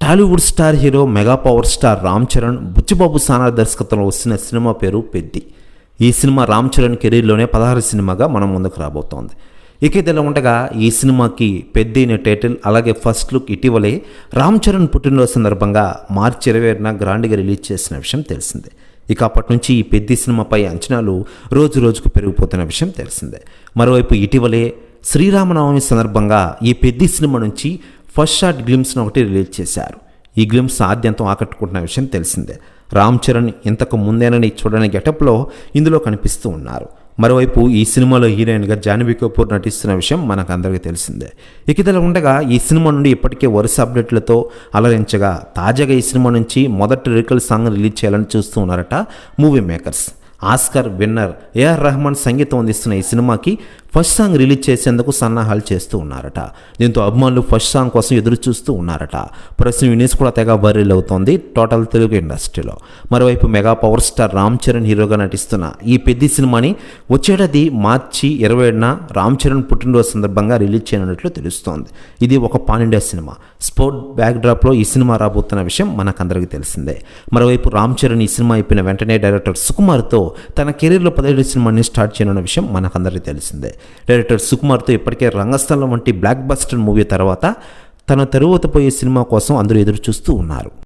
Tollywood star hero mega power star Ram Charan Buchibabu Sana దర్శకత్వంలో వస్తున్న cinema పేరు పెద్ది. ఈ సినిమా రామ్ చరణ్ కెరీర్లోనే 16 సినిమాగా మనం ముందుకు రాబోతోంది. ఇక ఇదిలా ఉండగా ఈ సినిమాకి పెద్ది అనే టైటిల్, అలాగే ఫస్ట్ లుక్ ఇటీవలే రామ్ చరణ్ పుట్టినరోజు సందర్భంగా మార్చి 27న గ్రాండ్గా రిలీజ్ చేసిన విషయం తెలిసిందే. ఇక అప్పటి నుంచి ఈ పెద్ది సినిమాపై అంచనాలు రోజు రోజుకు పెరిగిపోతున్న విషయం తెలిసిందే. మరోవైపు ఇటీవలే శ్రీరామనవమి సందర్భంగా ఈ పెద్ది సినిమా నుంచి ఫస్ట్ షాట్ గ్లిమ్స్ను ఒకటి రిలీజ్ చేశారు. ఈ గ్లిమ్స్ ఆద్యంతం ఆకట్టుకుంటున్న విషయం తెలిసిందే. రామ్ చరణ్ ఇంతకు ముందేనని చూడని గెటప్లో ఇందులో కనిపిస్తూ ఉన్నారు. మరోవైపు ఈ సినిమాలో హీరోయిన్గా జాహ్నవి కపూర్ నటిస్తున్న విషయం మనకు అందరికీ తెలిసిందే. ఇక ఇదిలా ఉండగా ఈ సినిమా నుండి ఇప్పటికే వరుస అప్డేట్లతో అలరించగా తాజాగా ఈ సినిమా నుంచి మొదటి లిరికల్ సాంగ్ రిలీజ్ చేయాలని చూస్తూ ఉన్నారట movie makers. Oscar winner AR Rahman సంగీతం అందిస్తున్న ఈ సినిమాకి ఫస్ట్ సాంగ్ రిలీజ్ చేసేందుకు సన్నాహాలు చేస్తూ ఉన్నారట. దీంతో అభిమానులు ఫస్ట్ సాంగ్ కోసం ఎదురు చూస్తూ ఉన్నారట. ప్రస్తుతం న్యూస్ కూడా తెగ వైరల్ అవుతోంది టోటల్ తెలుగు ఇండస్ట్రీలో. మరోవైపు mega power star Ram Charan హీరోగా నటిస్తున్న ఈ పెద్ది సినిమాని వచ్చేటది మార్చి 27న రామ్ చరణ్ పుట్టినరోజు సందర్భంగా రిలీజ్ చేయనున్నట్లు తెలుస్తోంది. ఇది ఒక పాన్ ఇండియా సినిమా. స్పోర్ట్ బ్యాక్డ్రాప్లో ఈ సినిమా రాబోతున్న విషయం మనకందరికీ తెలిసిందే. మరోవైపు రామ్ చరణ్ ఈ సినిమా అయిపోయిన వెంటనే డైరెక్టర్ సుకుమార్తో తన కెరీర్లో 17 సినిమాని స్టార్ట్ చేయనున్న విషయం మనకందరికీ తెలిసిందే. డైరెక్టర్ సుకుమార్తో ఇప్పటికే రంగస్థలం వంటి బ్లాక్ బస్టర్ మూవీ తర్వాత తన తరువాత పోయే సినిమా కోసం అందరూ ఎదురు చూస్తూ ఉన్నారు.